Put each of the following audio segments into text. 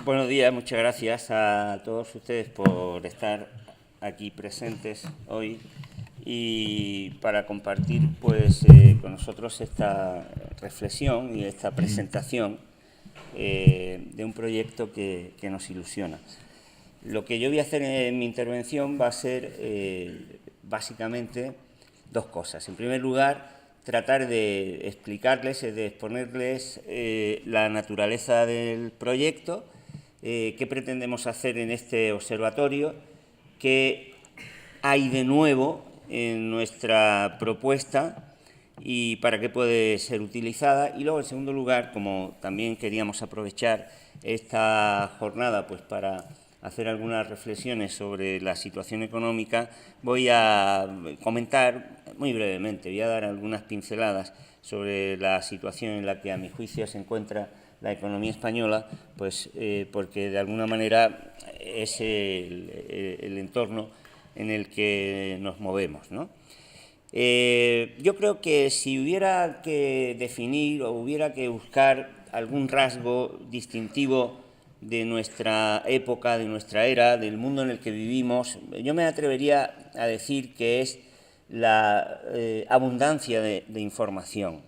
Buenos días, muchas gracias a todos ustedes por estar aquí presentes hoy y para compartir con nosotros esta reflexión y esta presentación de un proyecto que nos ilusiona. Lo que yo voy a hacer en mi intervención va a ser básicamente dos cosas. En primer lugar, tratar de explicarles, de exponerles la naturaleza del proyecto, qué pretendemos hacer en este observatorio, qué hay de nuevo en nuestra propuesta y para qué puede ser utilizada. Y luego, en segundo lugar, como también queríamos aprovechar esta jornada pues para hacer algunas reflexiones sobre la situación económica, voy a comentar muy brevemente, voy a dar algunas pinceladas sobre la situación en la que a mi juicio se encuentra la economía española, pues porque de alguna manera es el entorno en el que nos movemos, ¿no? Yo creo que si hubiera que definir o hubiera que buscar algún rasgo distintivo de nuestra época, de nuestra era, del mundo en el que vivimos, yo me atrevería a decir que es la abundancia de información.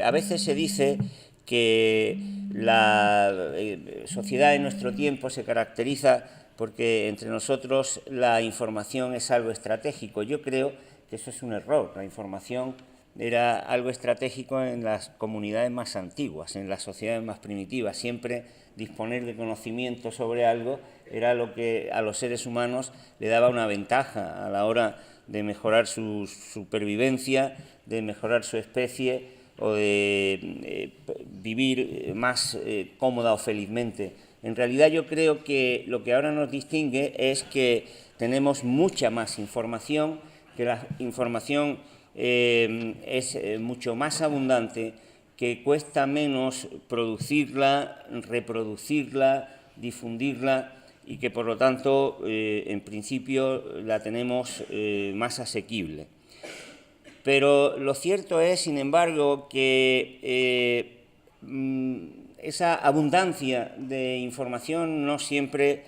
A veces se dice que la sociedad de nuestro tiempo se caracteriza porque entre nosotros la información es algo estratégico. Yo creo que eso es un error. La información era algo estratégico en las comunidades más antiguas, en las sociedades más primitivas. Siempre disponer de conocimiento sobre algo era lo que a los seres humanos le daba una ventaja a la hora de mejorar su supervivencia, de mejorar su especie o de vivir más cómoda o felizmente. En realidad yo creo que lo que ahora nos distingue es que tenemos mucha más información, que la información es mucho más abundante, que cuesta menos producirla, reproducirla, difundirla y que por lo tanto en principio la tenemos más asequible. Pero lo cierto es, sin embargo, que esa abundancia de información no siempre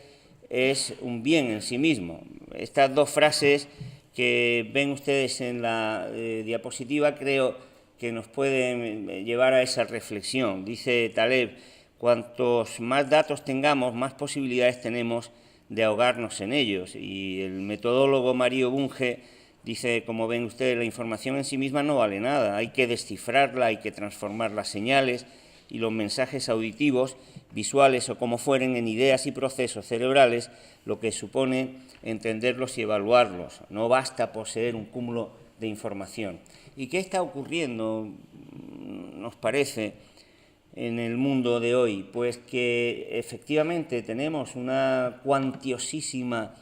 es un bien en sí mismo. Estas dos frases que ven ustedes en la diapositiva creo que nos pueden llevar a esa reflexión. Dice Taleb, cuantos más datos tengamos, más posibilidades tenemos de ahogarnos en ellos. Y el metodólogo Mario Bunge dice, como ven ustedes, la información en sí misma no vale nada, hay que descifrarla, hay que transformar las señales y los mensajes auditivos, visuales o como fueren, en ideas y procesos cerebrales, lo que supone entenderlos y evaluarlos. No basta poseer un cúmulo de información. ¿Y qué está ocurriendo, nos parece, en el mundo de hoy? Pues que efectivamente tenemos una cuantiosísima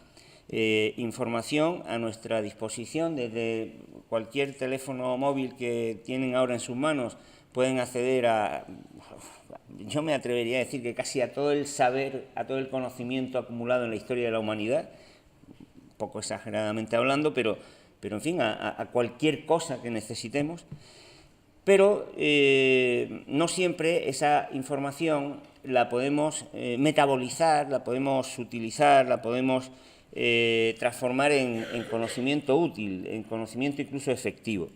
información a nuestra disposición. Desde cualquier teléfono móvil que tienen ahora en sus manos pueden acceder a, yo me atrevería a decir que casi a todo el saber, a todo el conocimiento acumulado en la historia de la humanidad, un poco exageradamente hablando, pero en fin, a cualquier cosa que necesitemos. Pero no siempre esa información la podemos metabolizar, la podemos utilizar, la podemos transformar en conocimiento útil, en conocimiento incluso efectivo.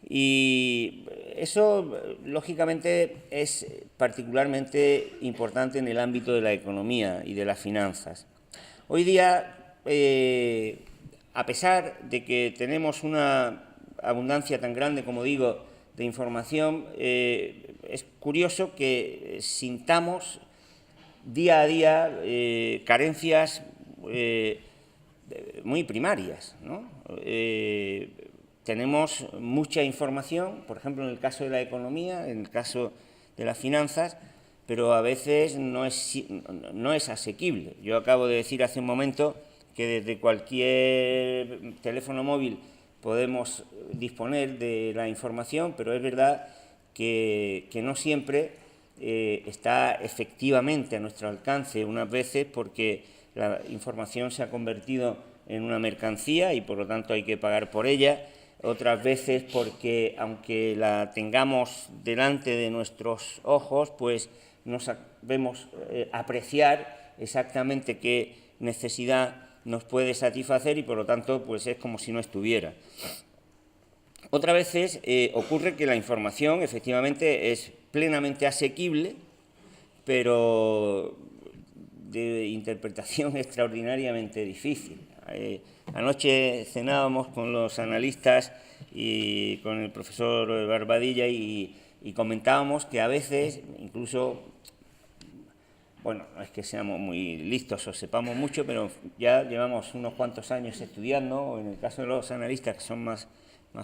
Y eso, lógicamente, es particularmente importante en el ámbito de la economía y de las finanzas. Hoy día, a pesar de que tenemos una abundancia tan grande, como digo, de información, es curioso que sintamos día a día carencias muy primarias, ¿no? Tenemos mucha información, por ejemplo, en el caso de la economía, en el caso de las finanzas, pero a veces no es asequible. Yo acabo de decir hace un momento que desde cualquier teléfono móvil podemos disponer de la información, pero es verdad que no siempre está efectivamente a nuestro alcance, unas veces porque la información se ha convertido en una mercancía y por lo tanto hay que pagar por ella, otras veces porque aunque la tengamos delante de nuestros ojos, pues no sabemos apreciar exactamente qué necesidad nos puede satisfacer y, por lo tanto, pues es como si no estuviera. Otras veces ocurre que la información efectivamente es plenamente asequible, pero de interpretación extraordinariamente difícil. Anoche cenábamos con los analistas y con el profesor Barbadilla y comentábamos que a veces, incluso, bueno, no es que seamos muy listos o sepamos mucho, pero ya llevamos unos cuantos años estudiando, o en el caso de los analistas que son más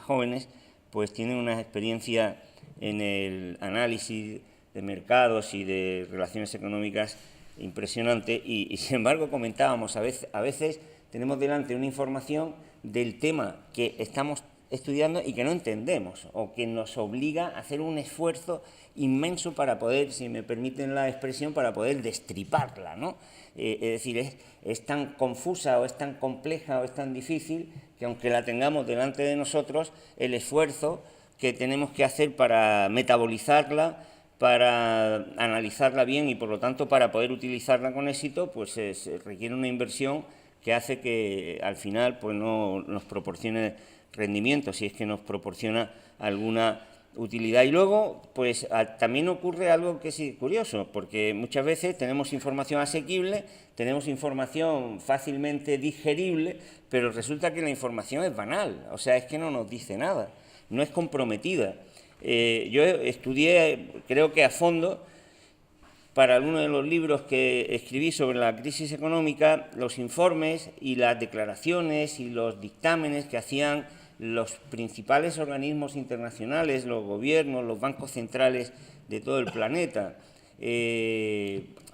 jóvenes, pues tienen una experiencia en el análisis de mercados y de relaciones económicas impresionante y sin embargo comentábamos, a veces tenemos delante una información del tema que estamos estudiando y que no entendemos o que nos obliga a hacer un esfuerzo inmenso para poder, si me permiten la expresión, para poder destriparla, ¿no? Es decir, es tan confusa o es tan compleja o es tan difícil que aunque la tengamos delante de nosotros, el esfuerzo que tenemos que hacer para metabolizarla, para analizarla bien y por lo tanto para poder utilizarla con éxito, pues requiere una inversión que hace que al final pues no nos proporcione rendimiento, si es que nos proporciona alguna utilidad. Y luego, pues también ocurre algo que es curioso, porque muchas veces tenemos información asequible, tenemos información fácilmente digerible, pero resulta que la información es banal, o sea, es que no nos dice nada, no es comprometida. Yo estudié, creo que a fondo, para uno de los libros que escribí sobre la crisis económica, los informes y las declaraciones y los dictámenes que hacían los principales organismos internacionales, los gobiernos, los bancos centrales de todo el planeta,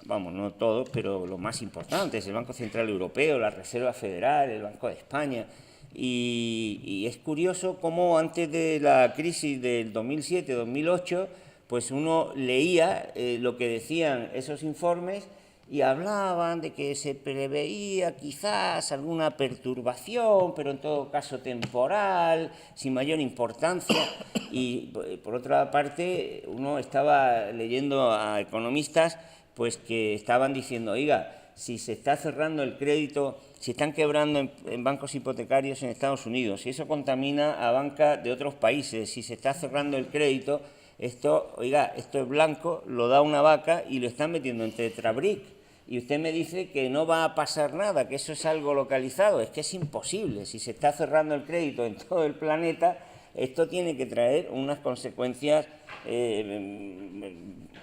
vamos, no todos, pero los más importantes, el Banco Central Europeo, la Reserva Federal, el Banco de España. Y es curioso cómo antes de la crisis del 2007-2008, pues uno leía lo que decían esos informes y hablaban de que se preveía quizás alguna perturbación, pero en todo caso temporal, sin mayor importancia. Y por otra parte, uno estaba leyendo a economistas pues que estaban diciendo, oiga, si se está cerrando el crédito, si están quebrando en bancos hipotecarios en Estados Unidos, si eso contamina a banca de otros países, si se está cerrando el crédito, esto, oiga, esto es blanco, lo da una vaca y lo están metiendo en Tetrabric. Y usted me dice que no va a pasar nada, que eso es algo localizado. Es que es imposible. Si se está cerrando el crédito en todo el planeta, esto tiene que traer unas consecuencias,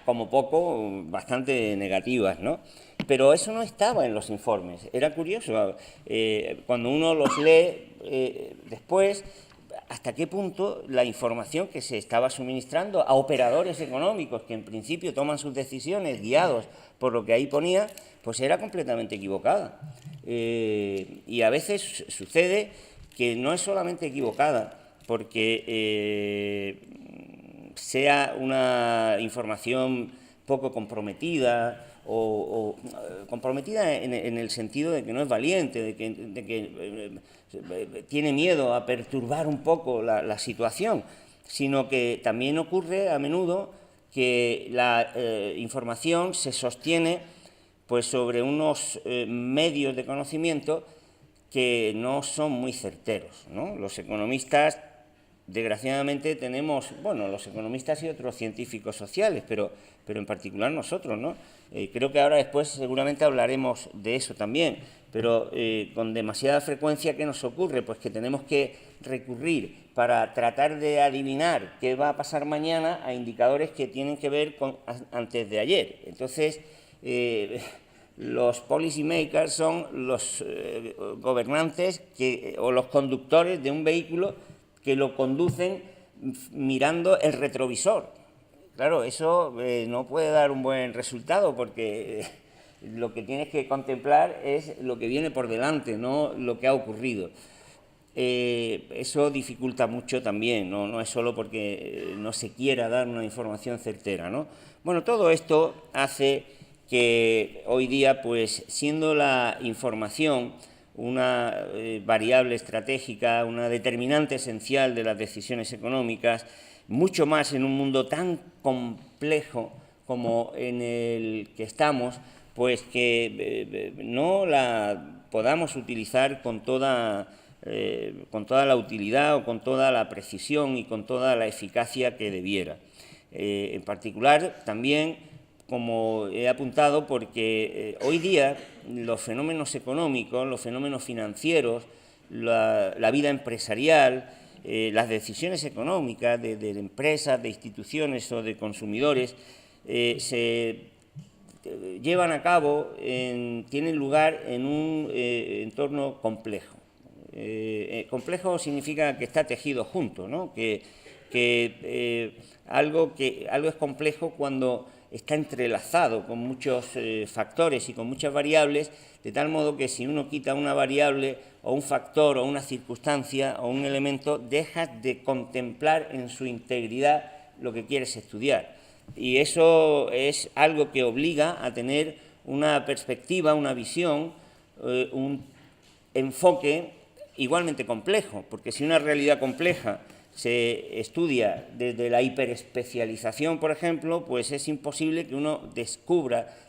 como poco, bastante negativas, ¿no? Pero eso no estaba en los informes. Era curioso. Cuando uno los lee después, hasta qué punto la información que se estaba suministrando a operadores económicos que en principio toman sus decisiones guiados por lo que ahí ponía, pues era completamente equivocada. Y a veces sucede que no es solamente equivocada, porque sea una información poco comprometida o comprometida en el sentido de que no es valiente, de que tiene miedo a perturbar un poco la situación, sino que también ocurre a menudo que la información se sostiene pues sobre unos medios de conocimiento que no son muy certeros, ¿no? Los economistas, desgraciadamente, tenemos, bueno, los economistas y otros científicos sociales, pero en particular nosotros, ¿no? Creo que ahora después seguramente hablaremos de eso también, pero con demasiada frecuencia, ¿qué nos ocurre? Pues que tenemos que recurrir para tratar de adivinar qué va a pasar mañana a indicadores que tienen que ver con antes de ayer. Entonces, los policy makers son los gobernantes o los conductores de un vehículo que lo conducen mirando el retrovisor. Claro, eso no puede dar un buen resultado porque lo que tienes que contemplar es lo que viene por delante, no lo que ha ocurrido. Eso dificulta mucho también, no es solo porque no se quiera dar una información certera, ¿no? Bueno, todo esto hace que hoy día, pues siendo la información una variable estratégica, una determinante esencial de las decisiones económicas, mucho más en un mundo tan complejo como en el que estamos, pues que no la podamos utilizar con toda la utilidad o con toda la precisión y con toda la eficacia que debiera. En particular, también, como he apuntado, porque hoy día los fenómenos económicos, los fenómenos financieros, la vida empresarial, las decisiones económicas de empresas, de instituciones o de consumidores se llevan a cabo, tienen lugar en un entorno complejo. Complejo significa que está tejido junto, ¿no? Algo es complejo cuando está entrelazado con muchos factores y con muchas variables, de tal modo que si uno quita una variable o un factor o una circunstancia o un elemento, dejas de contemplar en su integridad lo que quieres estudiar. Y eso es algo que obliga a tener una perspectiva, una visión, un enfoque igualmente complejo, porque si una realidad compleja se estudia desde la hiperespecialización, por ejemplo, pues es imposible que uno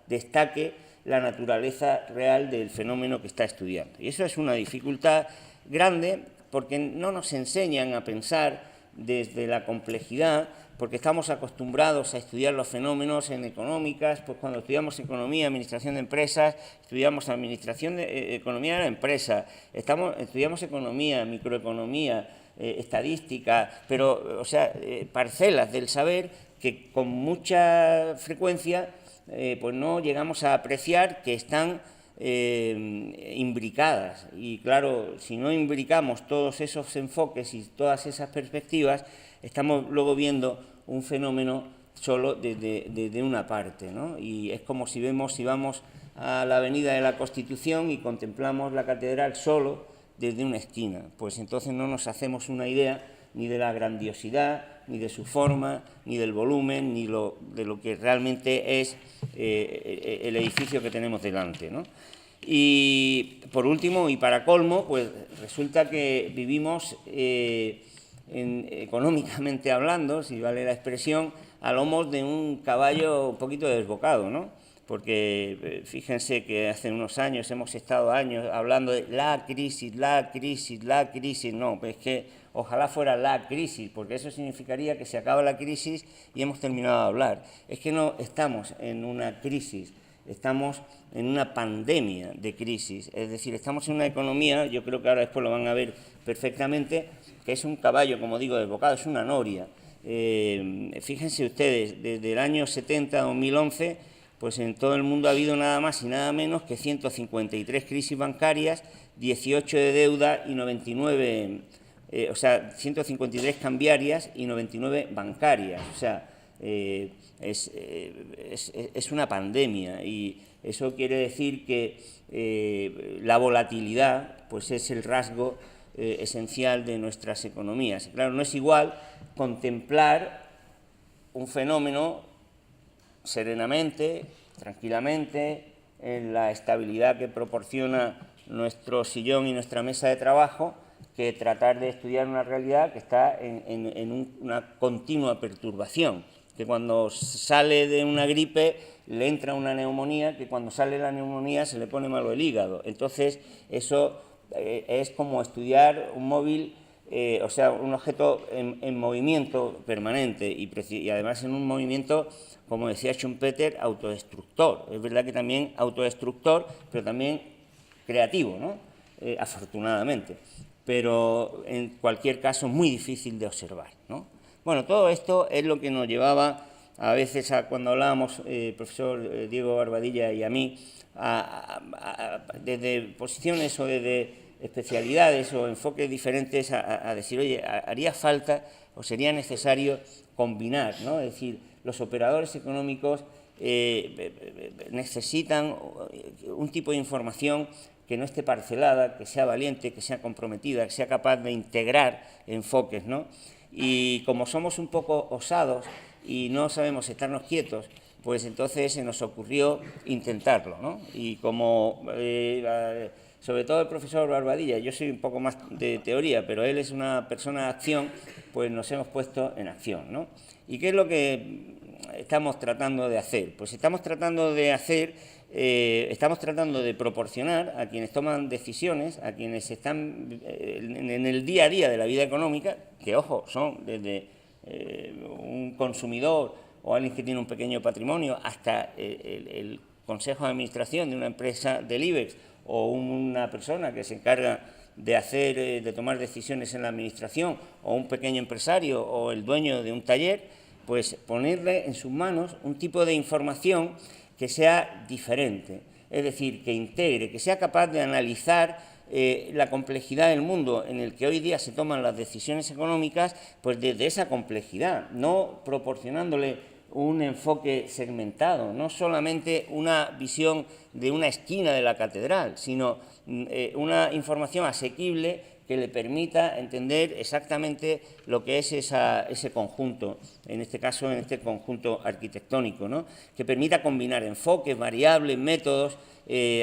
destaque la naturaleza real del fenómeno que está estudiando. Y eso es una dificultad grande porque no nos enseñan a pensar desde la complejidad, porque estamos acostumbrados a estudiar los fenómenos en económicas, pues cuando estudiamos economía, administración de empresas, estudiamos administración de economía de la empresa, estudiamos economía, microeconomía, estadística, pero, o sea, parcelas del saber que con mucha frecuencia pues no llegamos a apreciar que están imbricadas. Y claro, si no imbricamos todos esos enfoques y todas esas perspectivas, estamos luego viendo un fenómeno solo desde una parte, ¿no? Y es como si vamos a la avenida de la Constitución y contemplamos la catedral solo desde una esquina, pues entonces no nos hacemos una idea ni de la grandiosidad, ni de su forma, ni del volumen, ni de lo que realmente es el edificio que tenemos delante, ¿no? Y por último, y para colmo, pues resulta que vivimos, económicamente hablando, si vale la expresión, a lomos de un caballo un poquito desbocado, ¿no? Porque fíjense que hace unos años hemos estado años hablando de la crisis, no, pues es que ojalá fuera la crisis, porque eso significaría que se acaba la crisis y hemos terminado de hablar. Es que no estamos en una crisis, estamos en una pandemia de crisis, es decir, estamos en una economía, yo creo que ahora después lo van a ver perfectamente, que es un caballo, como digo, desbocado, es una noria. Fíjense ustedes, desde el año 70 a 2011, pues en todo el mundo ha habido nada más y nada menos que 153 crisis bancarias, 18 de deuda y 99, 153 cambiarias y 99 bancarias. O sea, es una pandemia y eso quiere decir que la volatilidad pues es el rasgo esencial de nuestras economías. Claro, no es igual contemplar un fenómeno serenamente, tranquilamente, en la estabilidad que proporciona nuestro sillón y nuestra mesa de trabajo, que tratar de estudiar una realidad que está en una continua perturbación, que cuando sale de una gripe le entra una neumonía, que cuando sale la neumonía se le pone malo el hígado. Entonces, eso es como estudiar un móvil, un objeto en movimiento permanente y además en un movimiento, como decía Schumpeter, autodestructor. Es verdad que también autodestructor, pero también creativo, ¿no? Afortunadamente. Pero en cualquier caso muy difícil de observar, ¿no? Bueno, todo esto es lo que nos llevaba a veces, cuando hablábamos, profesor Diego Barbadilla y a mí, desde posiciones o desde especialidades o enfoques diferentes a decir, oye, haría falta o sería necesario combinar, ¿no? Es decir, los operadores económicos necesitan un tipo de información que no esté parcelada, que sea valiente, que sea comprometida, que sea capaz de integrar enfoques, ¿no? Y como somos un poco osados y no sabemos estarnos quietos, pues entonces se nos ocurrió intentarlo, ¿no? Y como sobre todo el profesor Barbadilla, yo soy un poco más de teoría, pero él es una persona de acción, pues nos hemos puesto en acción, ¿no? ¿Y qué es lo que estamos tratando de hacer? Pues estamos tratando de proporcionar a quienes toman decisiones, a quienes están en el día a día de la vida económica, que, ojo, son desde un consumidor o alguien que tiene un pequeño patrimonio hasta el consejo de administración de una empresa del IBEX o una persona que se encarga de tomar decisiones en la administración, o un pequeño empresario o el dueño de un taller, pues ponerle en sus manos un tipo de información que sea diferente, es decir, que integre, que sea capaz de analizar la complejidad del mundo en el que hoy día se toman las decisiones económicas, pues desde esa complejidad, no proporcionándole un enfoque segmentado, no solamente una visión de una esquina de la catedral, sino una información asequible que le permita entender exactamente lo que es ese conjunto, en este caso, en este conjunto arquitectónico, ¿no? Que permita combinar enfoques, variables, métodos,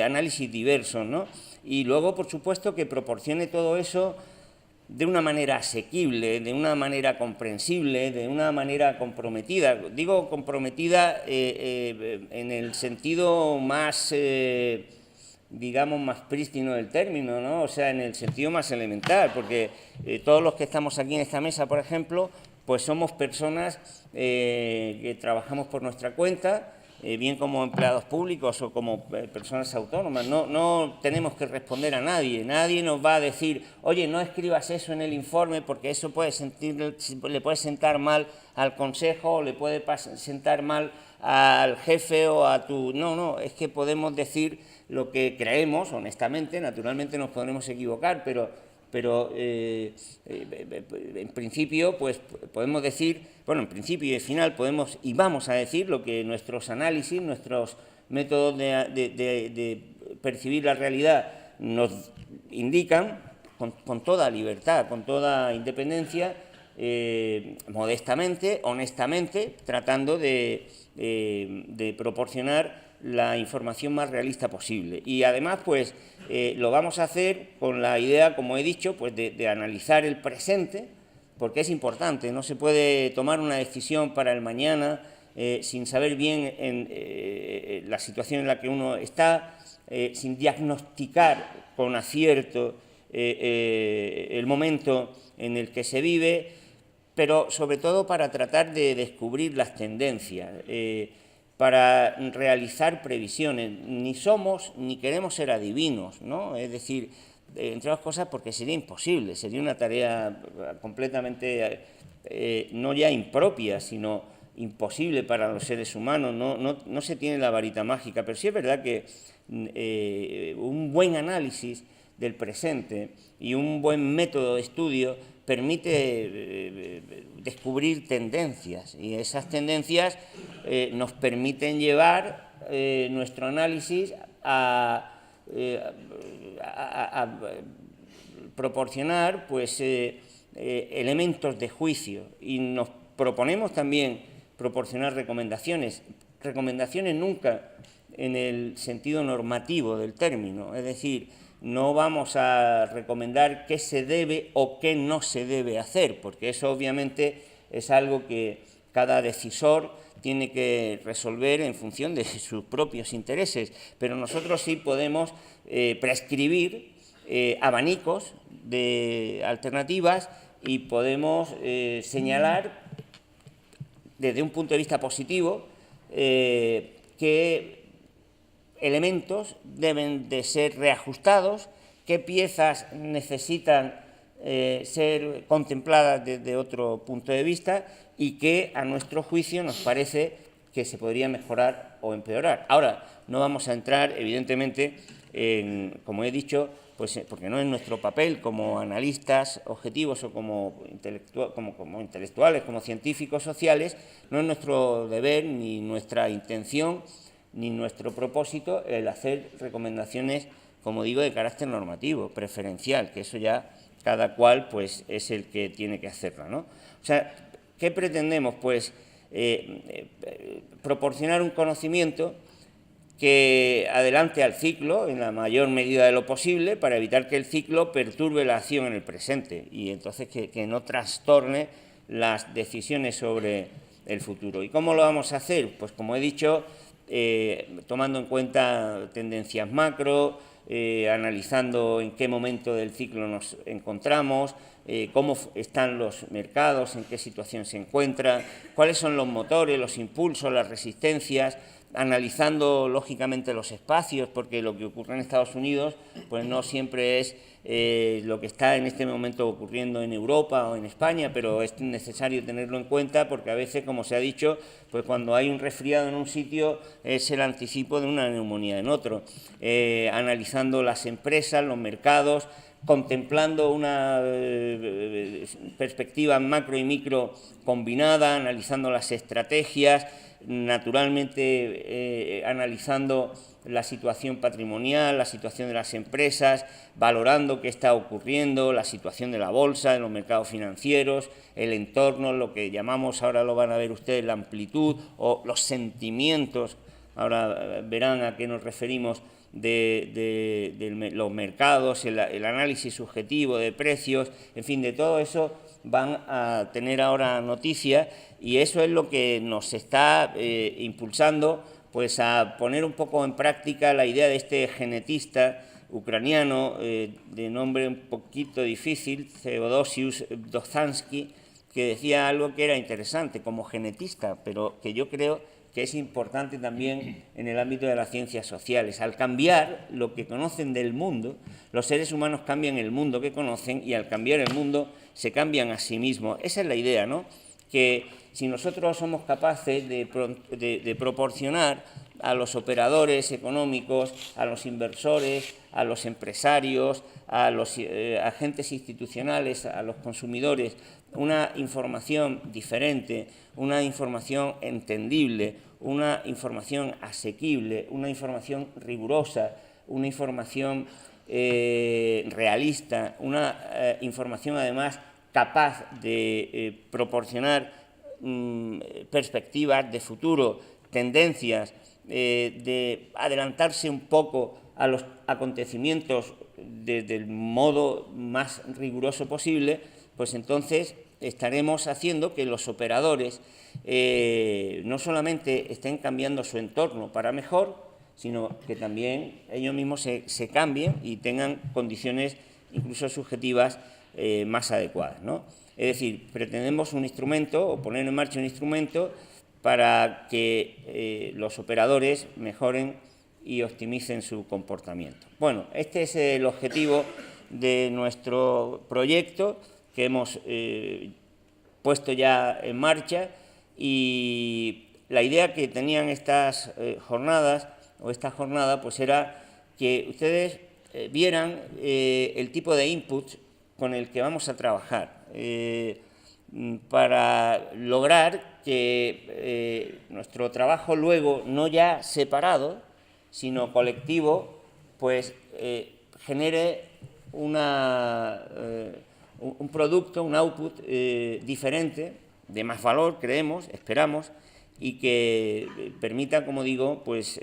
análisis diversos, ¿no? Y luego, por supuesto, que proporcione todo eso de una manera asequible, de una manera comprensible, de una manera comprometida. Digo comprometida en el sentido más, digamos, más prístino del término, ¿no? O sea, en el sentido más elemental, porque todos los que estamos aquí en esta mesa, por ejemplo, pues somos personas que trabajamos por nuestra cuenta, bien como empleados públicos o como personas autónomas. No tenemos que responder a nadie. Nadie nos va a decir, oye, no escribas eso en el informe porque eso le puede sentar mal al consejo o le puede sentar mal al jefe o a tu... No, es que podemos decir lo que creemos, honestamente. Naturalmente nos podremos equivocar, pero en principio pues podemos decir, bueno, en principio y al final podemos y vamos a decir lo que nuestros análisis, nuestros métodos de percibir la realidad nos indican con toda libertad, con toda independencia, modestamente, honestamente, tratando de proporcionar la información más realista posible. Y además, pues, lo vamos a hacer con la idea, como he dicho, pues de analizar el presente, porque es importante. No se puede tomar una decisión para el mañana sin saber bien la situación en la que uno está, sin diagnosticar con acierto el momento en el que se vive, pero sobre todo para tratar de descubrir las tendencias, para realizar previsiones. Ni somos ni queremos ser adivinos, ¿no? Es decir, entre otras cosas porque sería imposible, sería una tarea completamente no ya impropia, sino imposible para los seres humanos. No se tiene la varita mágica, pero sí es verdad que un buen análisis del presente y un buen método de estudio permite descubrir tendencias, y esas tendencias nos permiten llevar nuestro análisis a proporcionar pues, elementos de juicio, y nos proponemos también proporcionar recomendaciones nunca en el sentido normativo del término, es decir, no vamos a recomendar qué se debe o qué no se debe hacer, porque eso obviamente es algo que cada decisor tiene que resolver en función de sus propios intereses, pero nosotros sí podemos prescribir abanicos de alternativas y podemos señalar desde un punto de vista positivo qué elementos deben de ser reajustados, qué piezas necesitan ser contempladas desde otro punto de vista y qué, a nuestro juicio, nos parece que se podría mejorar o empeorar. Ahora, no vamos a entrar, evidentemente, como he dicho, pues porque no es nuestro papel como analistas objetivos o como intelectuales, como científicos sociales, no es nuestro deber ni nuestra intención ni nuestro propósito el hacer recomendaciones, como digo, de carácter normativo, preferencial, que eso ya cada cual pues, es el que tiene que hacerlo, ¿no? O sea, ¿qué pretendemos? Pues proporcionar un conocimiento que adelante al ciclo en la mayor medida de lo posible para evitar que el ciclo perturbe la acción en el presente y entonces que no trastorne las decisiones sobre el futuro. ¿Y cómo lo vamos a hacer? Pues como he dicho, tomando en cuenta tendencias macro, analizando en qué momento del ciclo nos encontramos, cómo están los mercados, en qué situación se encuentran, cuáles son los motores, los impulsos, las resistencias, analizando lógicamente los espacios, porque lo que ocurre en Estados Unidos pues no siempre es lo que está en este momento ocurriendo en Europa o en España, pero es necesario tenerlo en cuenta porque a veces, como se ha dicho, pues cuando hay un resfriado en un sitio es el anticipo de una neumonía en otro. Analizando las empresas, los mercados, contemplando una perspectiva macro y micro combinada, analizando las estrategias, naturalmente analizando la situación patrimonial, la situación de las empresas, valorando qué está ocurriendo, la situación de la bolsa, de los mercados financieros, el entorno, lo que llamamos, ahora lo van a ver ustedes, la amplitud o los sentimientos, ahora verán a qué nos referimos, de los mercados, el análisis subjetivo de precios, en fin, de todo eso van a tener ahora noticias y eso es lo que nos está impulsando pues a poner un poco en práctica la idea de este genetista ucraniano de nombre un poquito difícil, Theodosius Dozansky, que decía algo que era interesante como genetista, pero que yo creo que es importante también en el ámbito de las ciencias sociales. Al cambiar lo que conocen del mundo, los seres humanos cambian el mundo que conocen y al cambiar el mundo se cambian a sí mismos. Esa es la idea, ¿no? Que si nosotros somos capaces de proporcionar a los operadores económicos, a los inversores, a los empresarios, a los agentes institucionales, a los consumidores, una información diferente, una información entendible, una información asequible, una información rigurosa, una información realista, una información además capaz de proporcionar perspectivas de futuro, tendencias, de adelantarse un poco a los acontecimientos desde el modo más riguroso posible, pues entonces estaremos haciendo que los operadores no solamente estén cambiando su entorno para mejor, sino que también ellos mismos se cambien y tengan condiciones incluso subjetivas más adecuadas, ¿no? Es decir, pretendemos un instrumento o poner en marcha un instrumento para que los operadores mejoren y optimicen su comportamiento. Bueno, este es el objetivo de nuestro proyecto que hemos puesto ya en marcha y la idea que tenían estas jornadas o esta jornada pues era que ustedes vieran el tipo de inputs con el que vamos a trabajar para lograr que nuestro trabajo luego, no ya separado, sino colectivo, pues genere un producto, un output diferente, de más valor, creemos, esperamos, y que permita, como digo, pues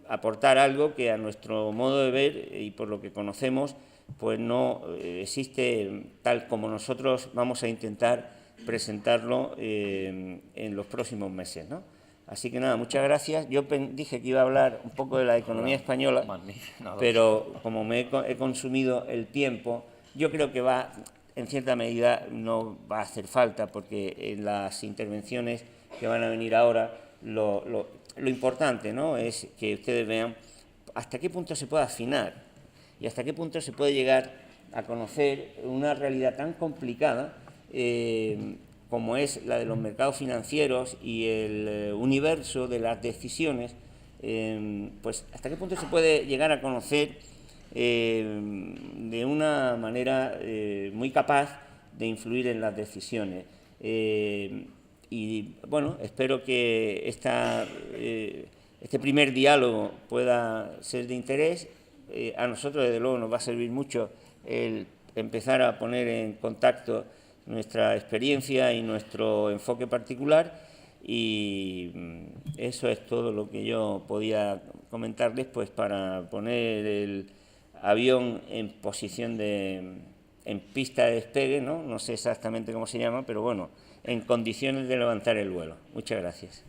aportar algo que a nuestro modo de ver y por lo que conocemos, pues no existe tal como nosotros vamos a intentar presentarlo en los próximos meses, ¿no? Así que nada, muchas gracias. Yo dije que iba a hablar un poco de la economía española, pero como he consumido el tiempo, yo creo que en cierta medida no va a hacer falta, porque en las intervenciones que van a venir ahora, lo importante, ¿no?, es que ustedes vean hasta qué punto se puede afinar y hasta qué punto se puede llegar a conocer una realidad tan complicada como es la de los mercados financieros y el universo de las decisiones, pues hasta qué punto se puede llegar a conocer de una manera muy capaz de influir en las decisiones. Y bueno, espero que este primer diálogo pueda ser de interés. A nosotros, desde luego, nos va a servir mucho el empezar a poner en contacto nuestra experiencia y nuestro enfoque particular, y eso es todo lo que yo podía comentarles, pues para poner el avión en posición en pista de despegue, ¿no? No sé exactamente cómo se llama, pero bueno, en condiciones de levantar el vuelo. Muchas gracias.